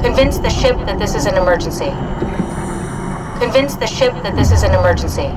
Convince the ship that this is an emergency. Convince the ship that this is an emergency.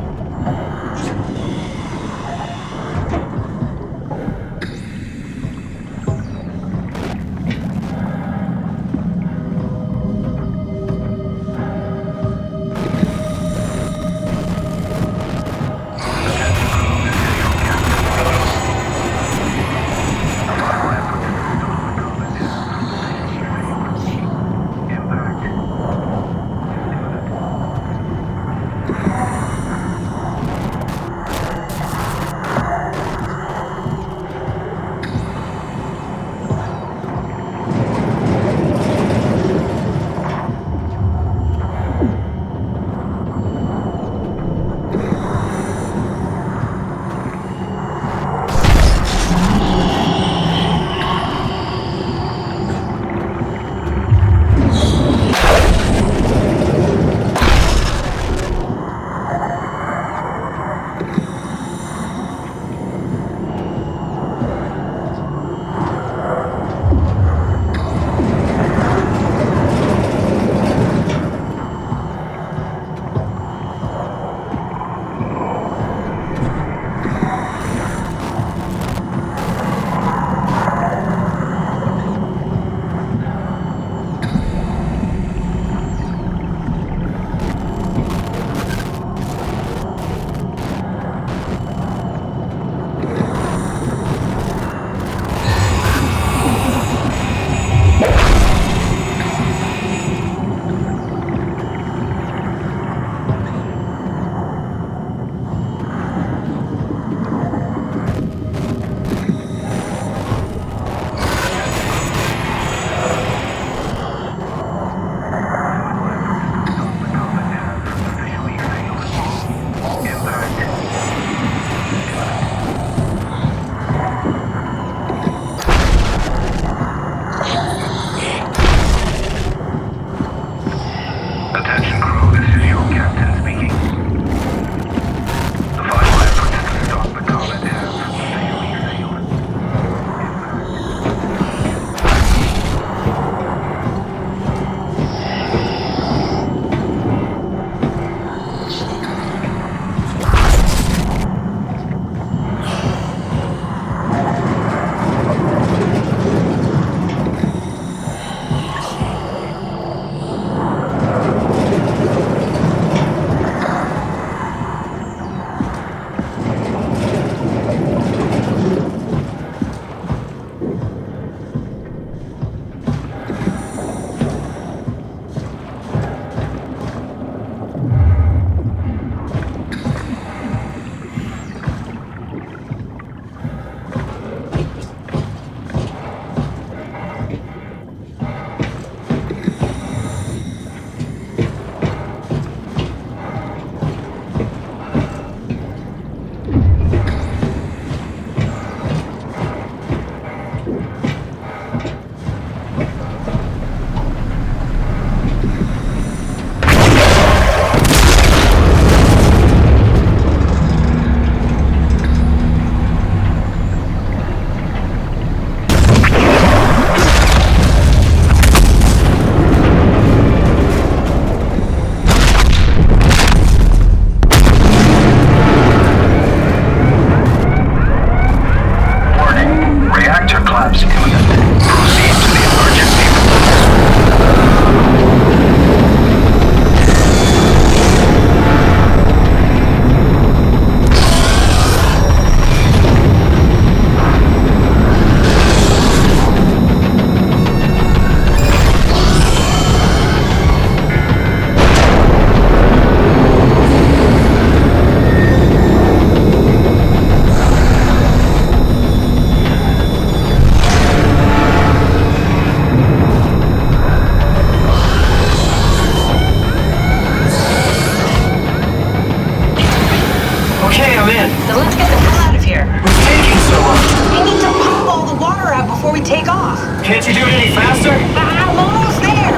Can't you do it any faster? I'm almost there!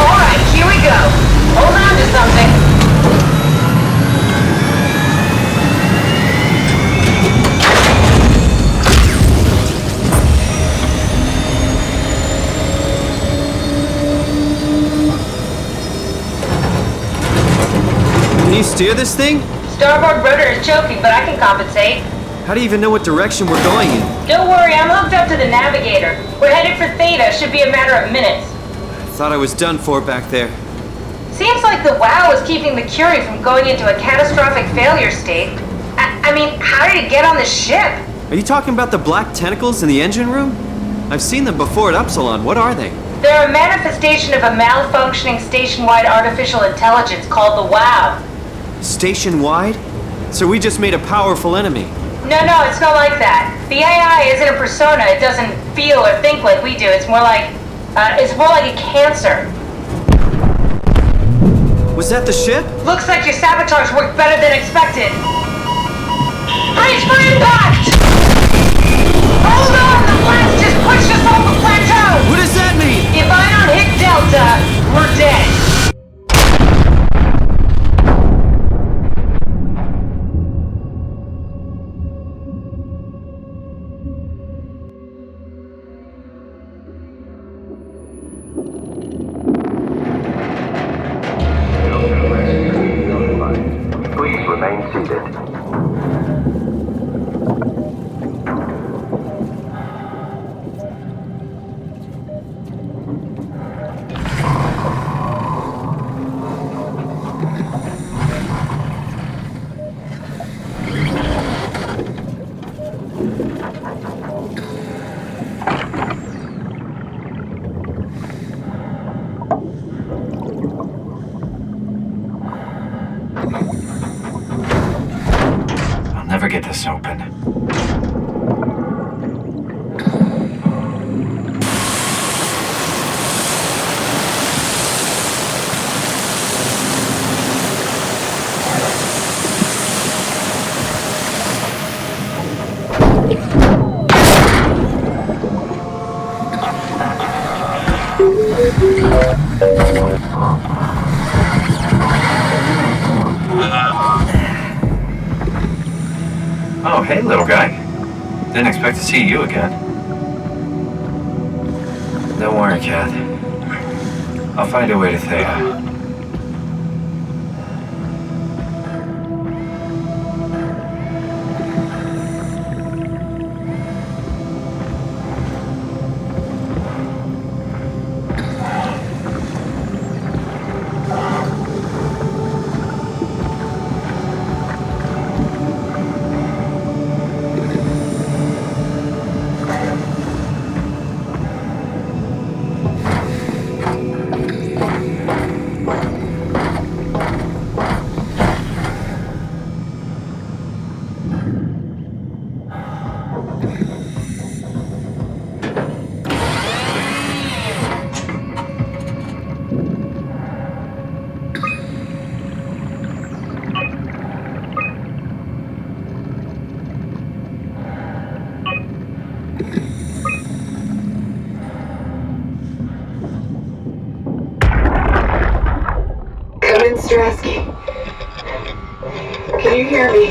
Alright, here we go. Hold on to something. you steer this thing? Starboard rudder is choking, but I can compensate. How do you even know what direction we're going in? Don't worry, I'm hooked up to the navigator. We're headed for Theta, should be a matter of minutes. I thought I was done for back there. Seems like the WOW is keeping the Curie from going into a catastrophic failure state. I mean, how did it get on the ship? Are you talking about the black tentacles in the engine room? I've seen them before at Upsilon. What are they? They're a manifestation of a malfunctioning station-wide artificial intelligence called the WOW. Station-wide? So we just made a powerful enemy. No, it's not like that. The AI isn't a persona. It doesn't feel or think like we do. It's more like a cancer. Was that the ship? Looks like your sabotage worked better than expected. Brace for impact! Hold on! The blast just pushed us off the plateau! What does that mean? If I don't hit Delta, we're dead. Please remain seated. I'll never get this open. Oh, hey, little guy. Didn't expect to see you again. Don't worry, Kath. I'll find a way to Thea. Strasky. Can you hear me?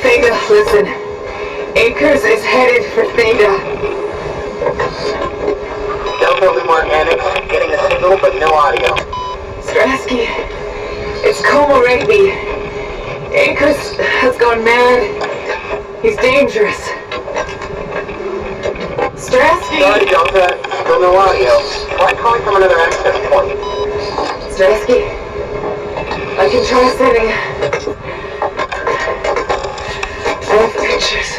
Theta, listen. Akers is headed for Theta. Delta Lima Organic, getting a signal but no audio. Strasky, it's Como Rigby. Akers has gone mad. He's dangerous. Strasky! Sorry, Delta, still no audio. Try calling from another access point. Strasky, I can try sending. I have pictures.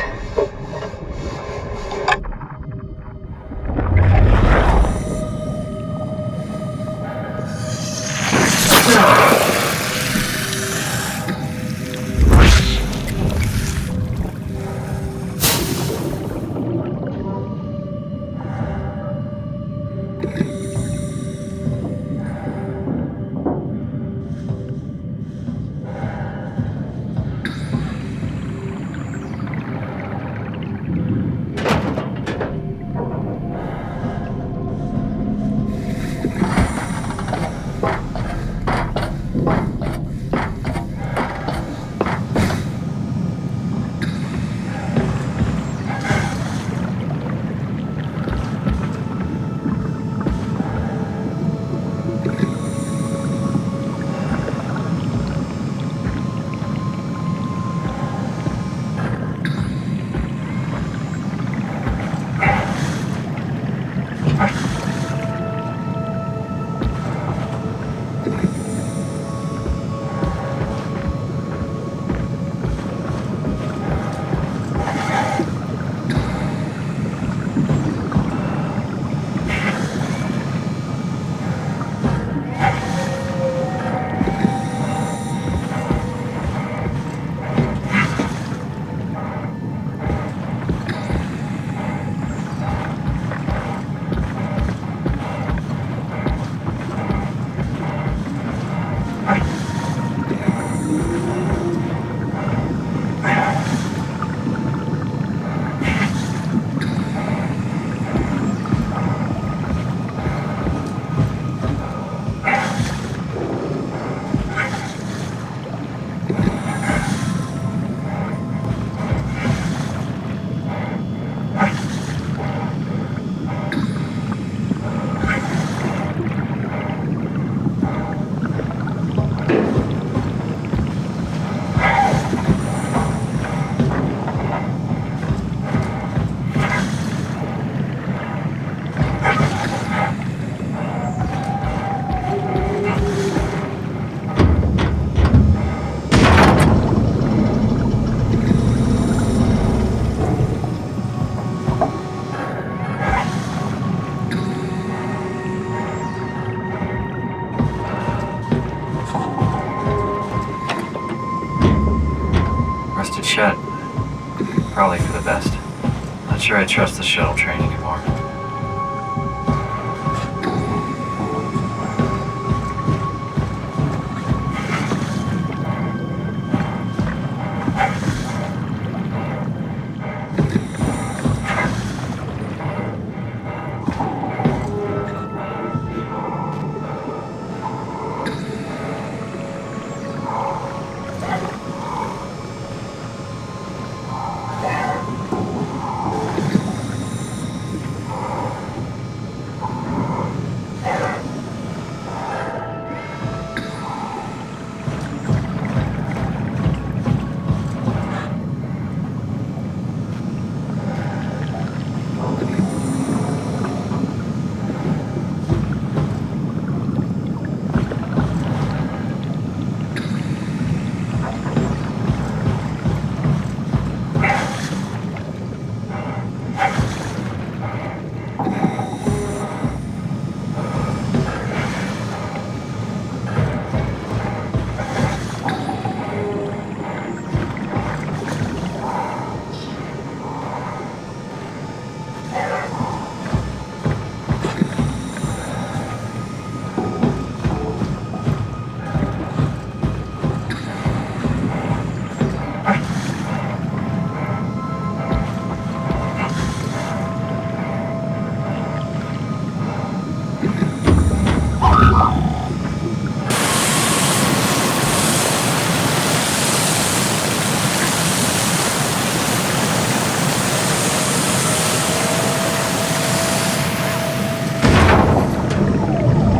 rusted shut. Probably for the best. Not sure I trust the shuttle train anymore.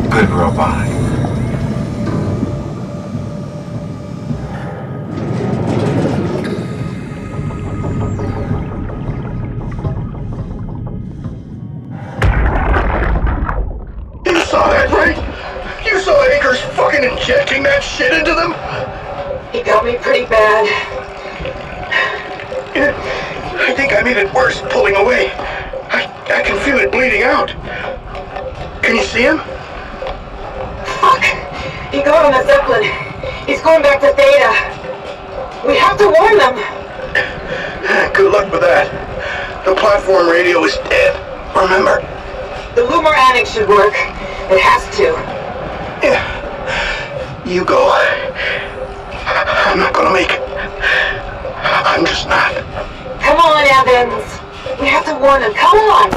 Good robot. You saw that, right? You saw Akers fucking injecting that shit into them? He got me pretty bad. I think I made it worse pulling away. I can feel it bleeding out. Can you see him? Fuck! He got on the Zeppelin. He's going back to Theta. We have to warn them. Good luck with that. The platform radio is dead. Remember? The Lumar Annex should work. It has to. Yeah. You go. I'm not gonna make it. I'm just not. Come on, Evans. We have to warn them. Come on.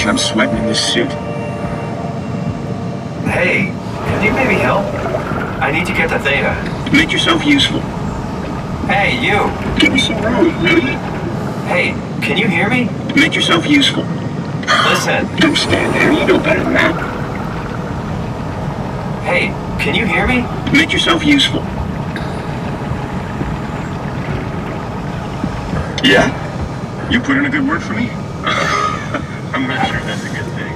I'm sweating in this suit. Hey, can you maybe help? I need to get to Theta. Make yourself useful. Hey, you! Give me some room, will you? Hey, can you hear me? Make yourself useful. Listen. Don't stand there. You know better than that. Hey, can you hear me? Make yourself useful. Yeah? You put in a good word for me? I'm not sure that's a good thing.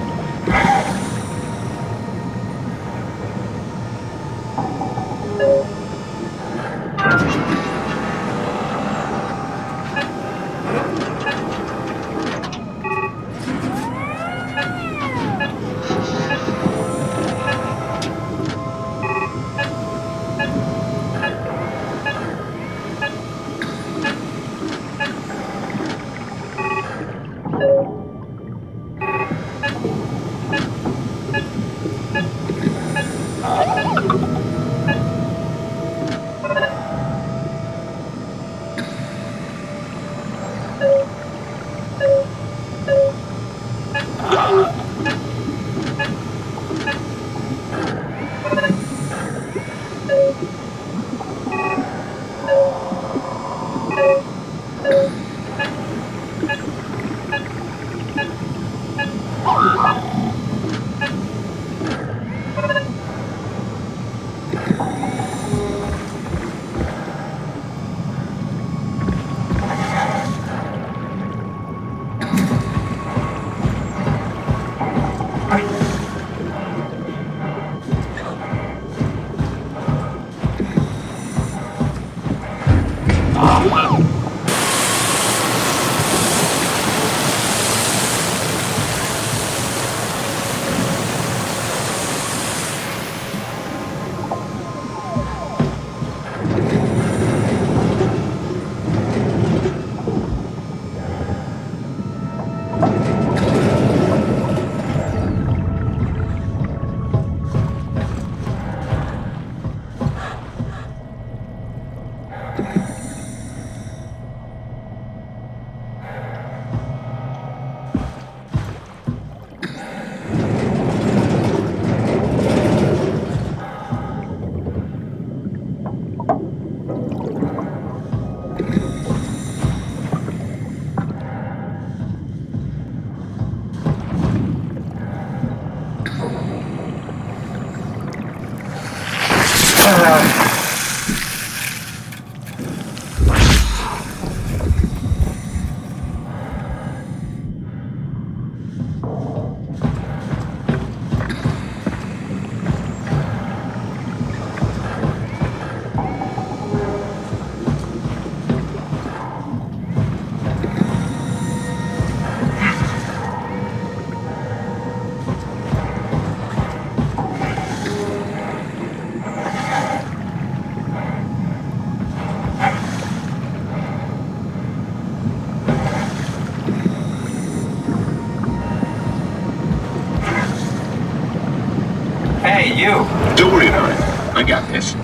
Hey, you! Don't worry about it. I got this.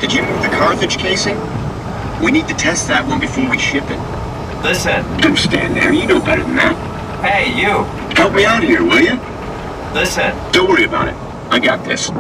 Did you move the Carthage casing? We need to test that one before we ship it. Listen. Don't stand there, you know better than that. Hey, you. Help me out here, will you? Listen. Don't worry about it. I got this.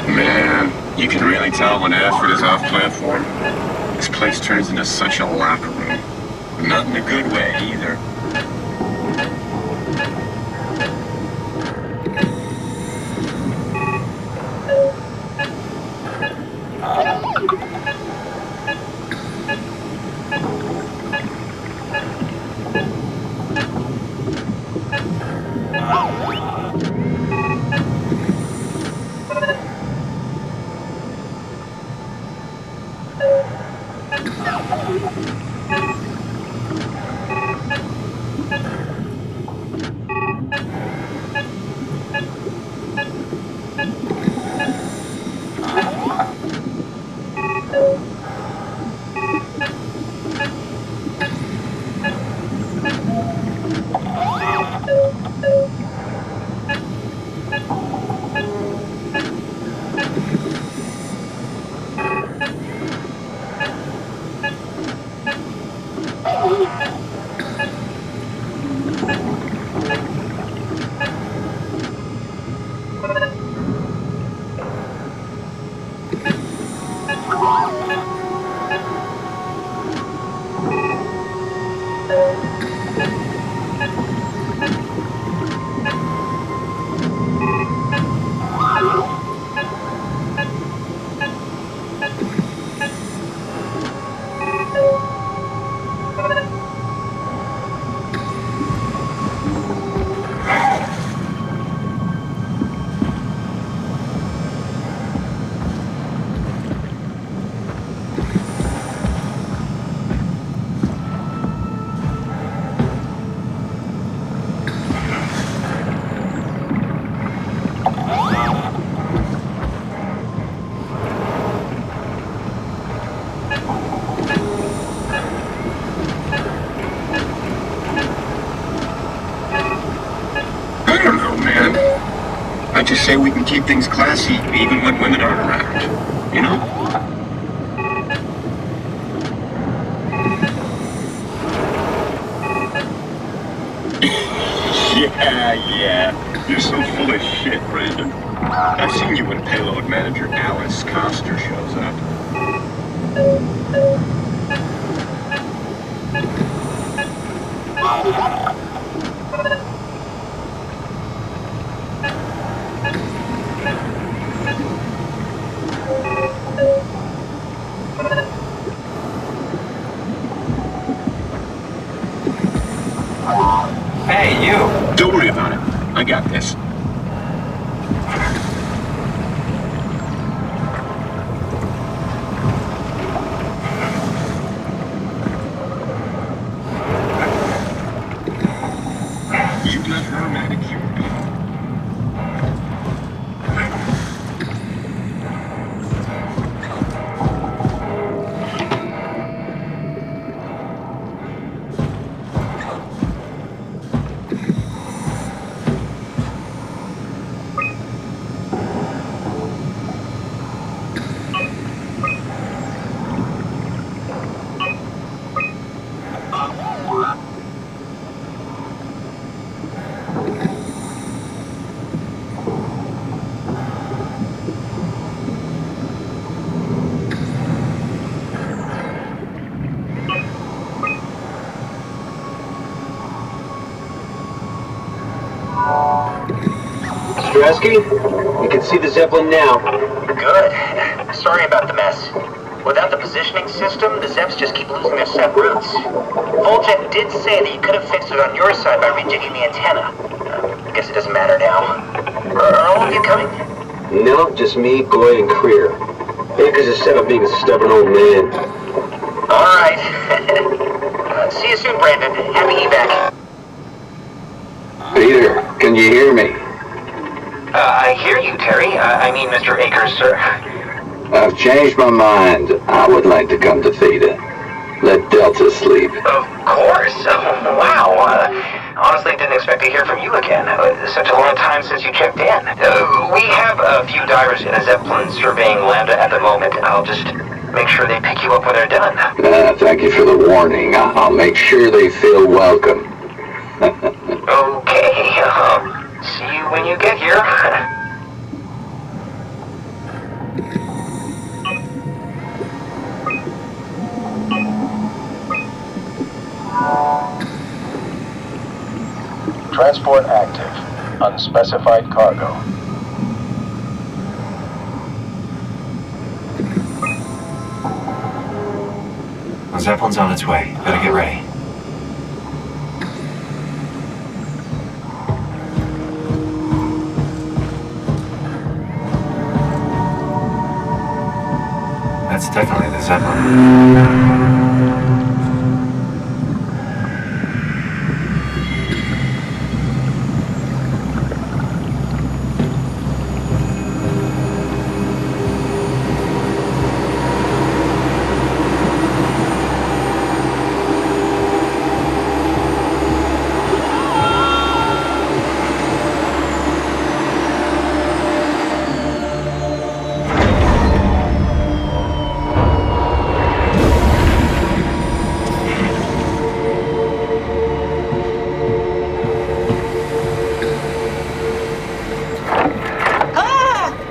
Man, you can really tell when Ashford is off platform. This place turns into such a locker room. Not in a good way, either. I just say we can keep things classy, even when women aren't around. You know? Yeah. You're so full of shit, Brandon. I've seen you when payload manager Alice Coster shows up. Hey, you! Don't worry about it. I got this. You let her manicure me. You can see the Zeppelin now. Good. Sorry about the mess. Without the positioning system, the Zeps just keep losing their set routes. Voljet did say that you could have fixed it on your side by rejigging the antenna. I guess it doesn't matter now. Are all of you coming? No, just me, Goy, and Creer. Akers is set up being a stubborn old man. Alright. See you soon, Brandon. Happy evac. Peter, can you hear me? I hear you, Terry. I mean, Mr. Akers, sir. I've changed my mind. I would like to come to Theta. Let Delta sleep. Of course. Wow. Honestly, didn't expect to hear from you again. Such a long time since you checked in. We have a few divers in a Zeppelin surveying Lambda at the moment. I'll just make sure they pick you up when they're done. Thank you for the warning. I'll make sure they feel welcome. Okay. See you when you get here. Transport active. Unspecified cargo. The Zeppelin's on its way. Better get ready. That's definitely the Zeppelin.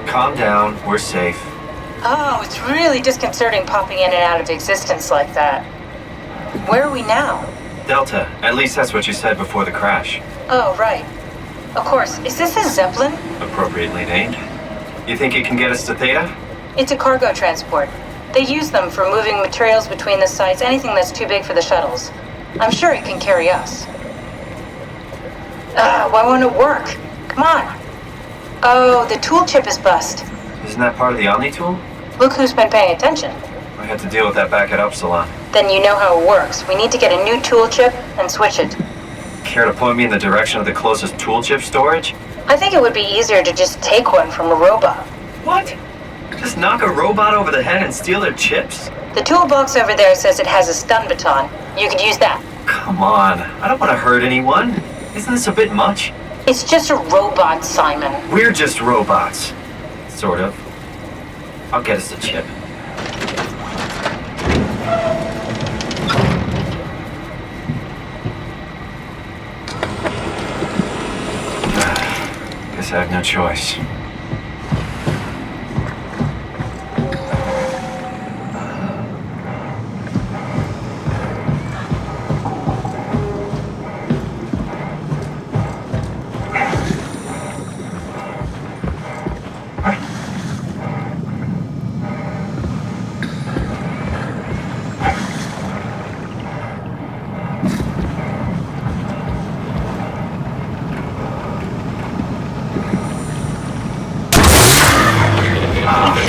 Calm down. We're safe. Oh, it's really disconcerting popping in and out of existence like that. Where are we now? Delta. At least that's what you said before the crash. Oh, right. Of course. Is this a Zeppelin? Appropriately named. You think it can get us to Theta? It's a cargo transport. They use them for moving materials between the sites, anything that's too big for the shuttles. I'm sure it can carry us. Why won't it work? Come on. Oh, the tool chip is bust. Isn't that part of the Omni tool? Look who's been paying attention. I had to deal with that back at Upsilon. Then you know how it works. We need to get a new tool chip and switch it. Care to point me in the direction of the closest tool chip storage? I think it would be easier to just take one from a robot. What? Just knock a robot over the head and steal their chips? The toolbox over there says it has a stun baton. You could use that. Come on. I don't want to hurt anyone. Isn't this a bit much? It's just a robot, Simon. We're just robots. Sort of. I'll get us a chip. Guess I have no choice.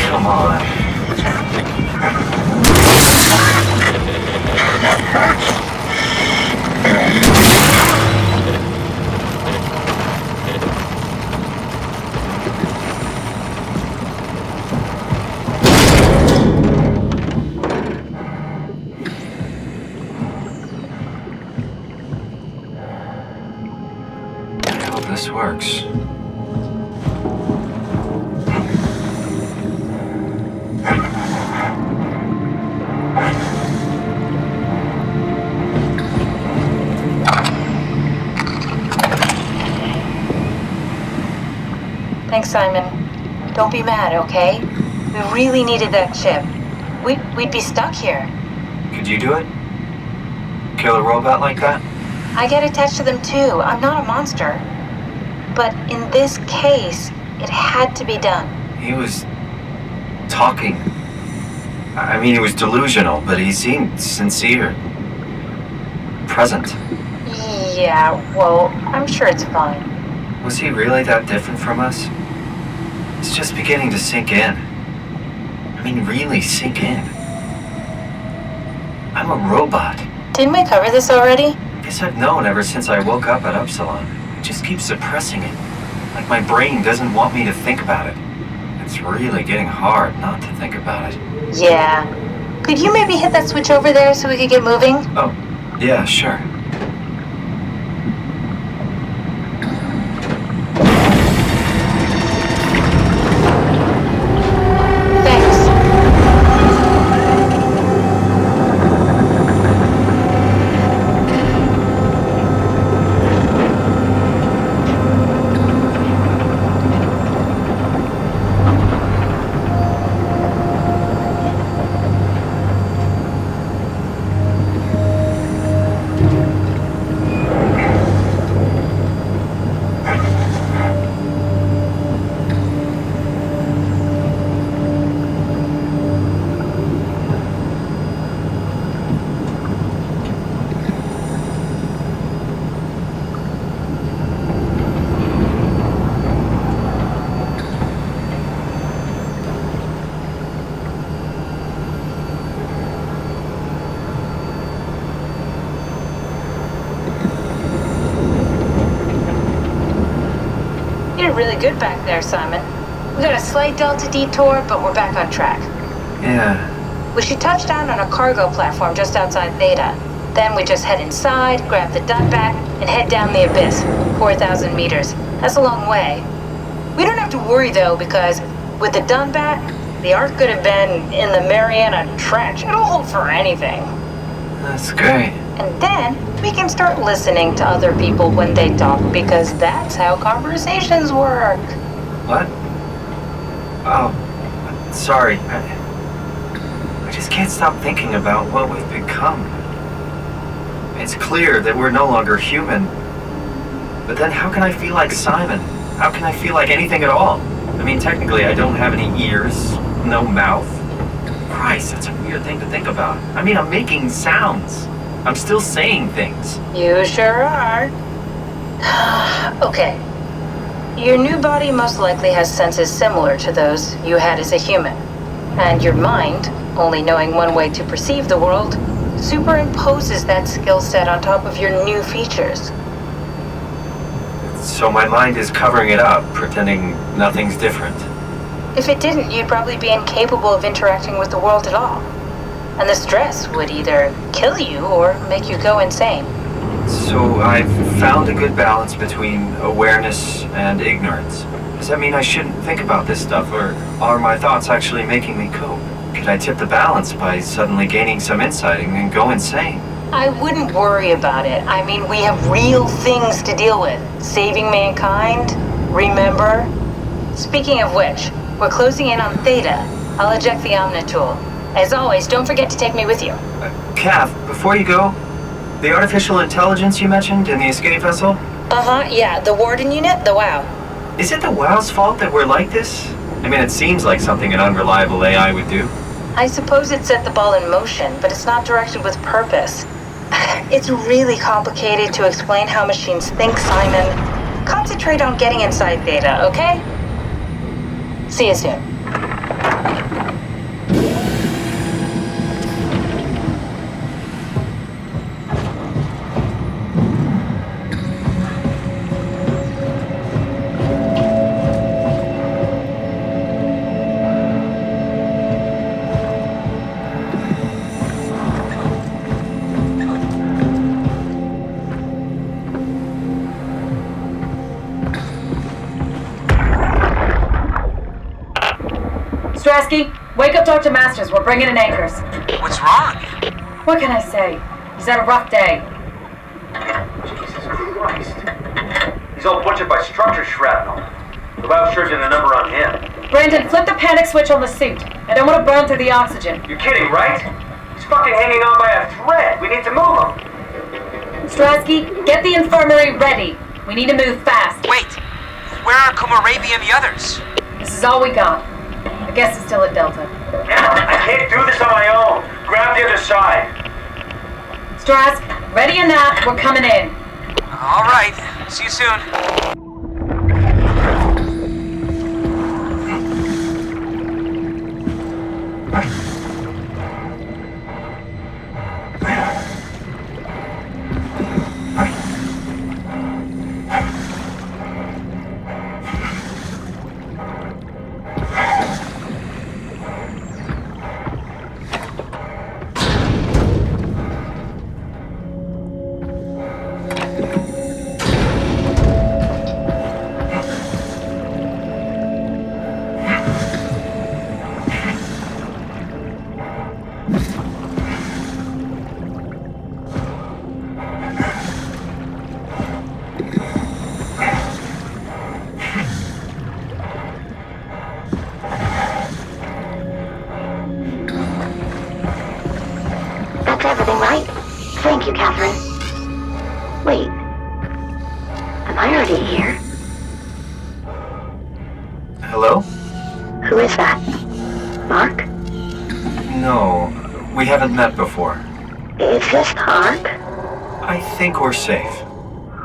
Come on. I hope this works. Thanks, Simon. Don't be mad, okay? We really needed that chip. We'd be stuck here. Could you do it? Kill a robot like that? I get attached to them too. I'm not a monster. But in this case, it had to be done. He was talking. I mean, he was delusional, but he seemed sincere. Present. Yeah, well, I'm sure it's fine. Was he really that different from us? It's just beginning to sink in. I mean, really sink in. I'm a robot. Didn't we cover this already? Guess I've known ever since I woke up at Upsilon. I just keep suppressing it. Like my brain doesn't want me to think about it. It's really getting hard not to think about it. Yeah. Could you maybe hit that switch over there so we could get moving? Oh, yeah, sure. really good back there, Simon. We got a slight delta detour, but we're back on track. Yeah. We should touch down on a cargo platform just outside Theta. Then we just head inside, grab the Dunbat, and head down the abyss, 4,000 meters. That's a long way. We don't have to worry, though, because with the Dunbat, the Ark could have been in the Mariana Trench. It'll hold for anything. That's great. And then we can start listening to other people when they talk, because that's how conversations work. What? Oh, sorry. I just can't stop thinking about what we've become. It's clear that we're no longer human. But then how can I feel like Simon? How can I feel like anything at all? I mean, technically I don't have any ears, no mouth. Christ, that's a weird thing to think about. I mean, I'm making sounds. I'm still saying things. You sure are. Okay. Your new body most likely has senses similar to those you had as a human. And your mind, only knowing one way to perceive the world, superimposes that skill set on top of your new features. So my mind is covering it up, pretending nothing's different. If it didn't, you'd probably be incapable of interacting with the world at all. And the stress would either kill you or make you go insane. So I've found a good balance between awareness and ignorance. Does that mean I shouldn't think about this stuff, or are my thoughts actually making me cope? Could I tip the balance by suddenly gaining some insight and then go insane? I wouldn't worry about it. I mean, we have real things to deal with. Saving mankind, remember? Speaking of which, we're closing in on Theta. I'll eject the Omnitool. As always, don't forget to take me with you. Kath, before you go, the artificial intelligence you mentioned in the escape vessel? Uh-huh, yeah, the Warden unit, the WOW. Is it the WOW's fault that we're like this? I mean, it seems like something an unreliable AI would do. I suppose it set the ball in motion, but it's not directed with purpose. It's really complicated to explain how machines think, Simon. Concentrate on getting inside Theta, okay? See you soon. Strasky, wake up Dr. Masters. We're bringing in anchors. What's wrong? What can I say? He's had a rough day. Jesus Christ. He's all butchered by structure shrapnel. The WOW sure did a number on him. Brandon, flip the panic switch on the suit. I don't want to burn through the oxygen. You're kidding, right? He's fucking hanging on by a thread. We need to move him. Strasky, get the infirmary ready. We need to move fast. Wait! Where are Komorebi and the others? This is all we got. I guess it's still at Delta. Emma, I can't do this on my own. Grab the other side. Strask, ready or not, we're coming in. All right. See you soon. Everything right? Thank you, Catherine. Wait. Am I already here? Hello? Who is that? Mark? No, we haven't met before. Is this the Ark? I think we're safe.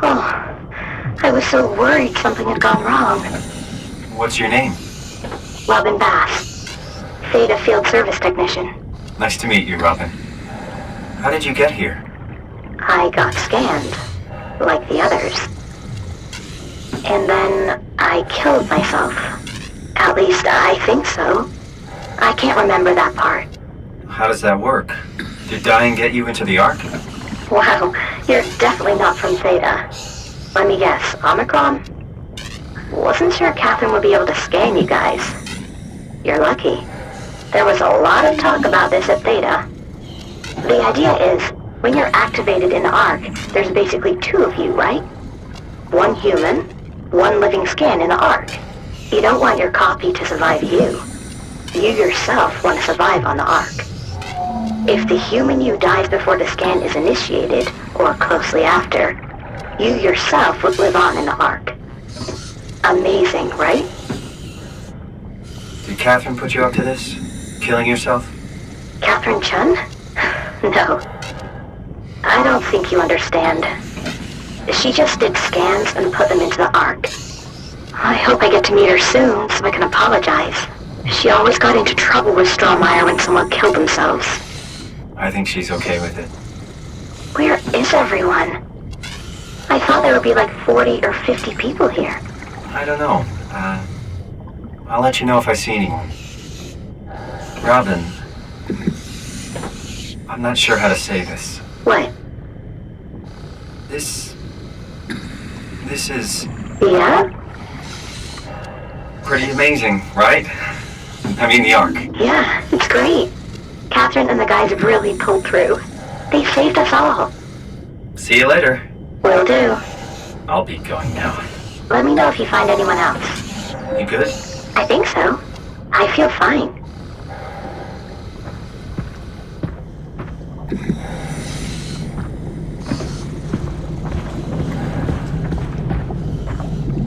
Oh, I was so worried something had gone wrong. What's your name? Robin Bass. Theta Field Service Technician. Nice to meet you, Robin. How did you get here? I got scanned, like the others. And then I killed myself. At least I think so. I can't remember that part. How does that work? Did dying get you into the Ark? Wow, you're definitely not from Theta. Let me guess, Omicron? Wasn't sure Catherine would be able to scan you guys. You're lucky. There was a lot of talk about this at Theta. The idea is, when you're activated in the Ark, there's basically two of you, right? One human, one living skin in the Ark. You don't want your copy to survive you. You yourself want to survive on the Ark. If the human you dies before the scan is initiated, or closely after, you yourself would live on in the Ark. Amazing, right? Did Catherine put you up to this? Killing yourself? Catherine Chun? No. I don't think you understand. She just did scans and put them into the Ark. I hope I get to meet her soon so I can apologize. She always got into trouble with Strohmeyer when someone killed themselves. I think she's okay with it. Where is everyone? I thought there would be like 40 or 50 people here. I don't know. I'll let you know if I see anyone. Robin, I'm not sure how to say this. What? This is... Yeah? Pretty amazing, right? I mean, the Ark. Yeah, it's great. Catherine and the guys have really pulled through. They saved us all. See you later. Will do. I'll be going now. Let me know if you find anyone else. You good? I think so. I feel fine.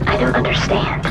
I don't understand.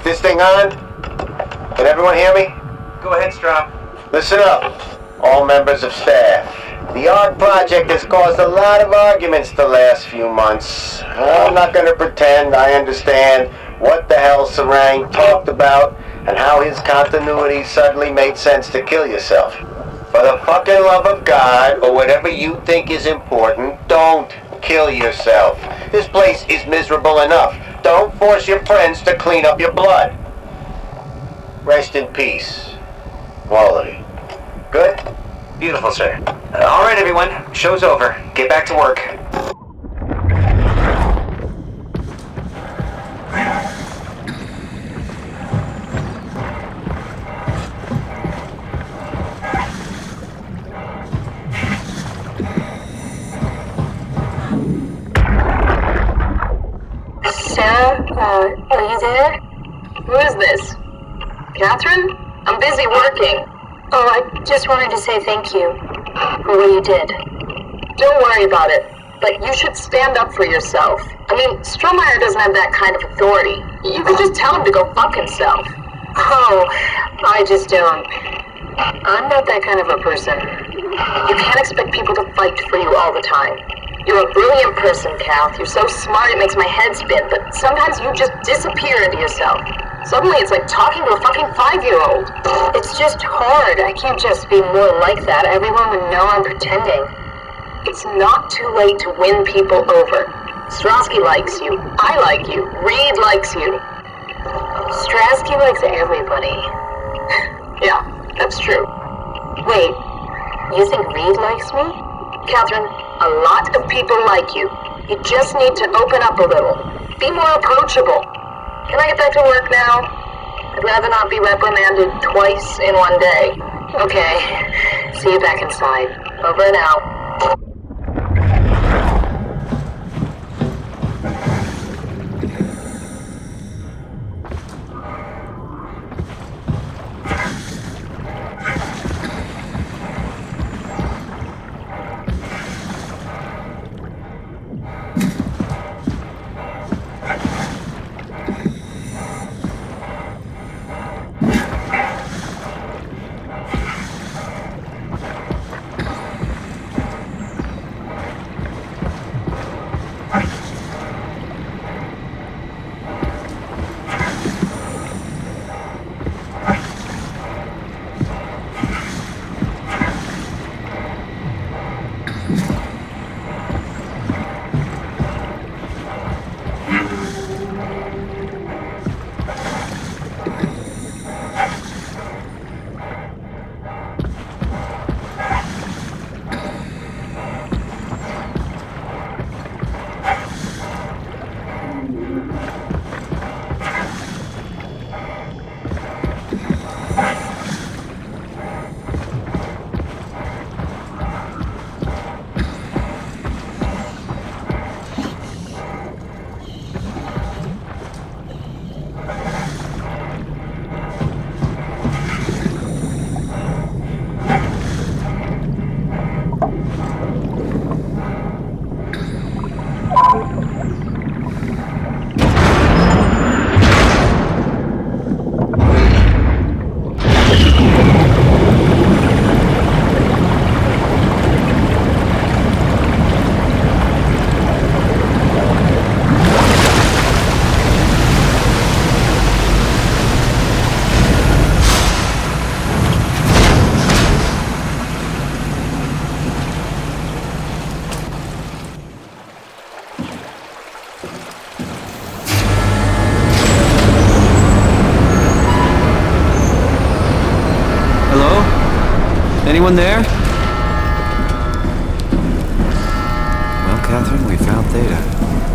This thing on? Can everyone hear me? Go ahead, Strom. Listen up, all members of staff. The Ark project has caused a lot of arguments the last few months. I'm not going to pretend I understand what the hell Sarang talked about and how his continuity suddenly made sense to kill yourself. For the fucking love of God, or whatever you think is important, don't kill yourself. This place is miserable enough. Don't force your friends to clean up your blood. Rest in peace. Quality. Good? Beautiful, sir. All right, everyone. Show's over. Get back to work. Sarah, are you there? Who is this? Catherine? I'm busy working. Oh, I just wanted to say thank you for what you did. Don't worry about it, but you should stand up for yourself. I mean, Strohmeyer doesn't have that kind of authority. You could just tell him to go fuck himself. Oh, I just don't. I'm not that kind of a person. You can't expect people to fight for you all the time. You're a brilliant person, Kath. You're so smart it makes my head spin, but sometimes you just disappear into yourself. Suddenly it's like talking to a fucking 5-year-old. It's just hard. I can't just be more like that. Everyone would know I'm pretending. It's not too late to win people over. Strasky likes you. I like you. Reed likes you. Strasky likes everybody. Yeah, that's true. Wait, you think Reed likes me? Catherine, a lot of people like you. You just need to open up a little. Be more approachable. Can I get back to work now? I'd rather not be reprimanded twice in one day. Okay, see you back inside. Over and out. Anyone there? Well, Catherine, we found Theta.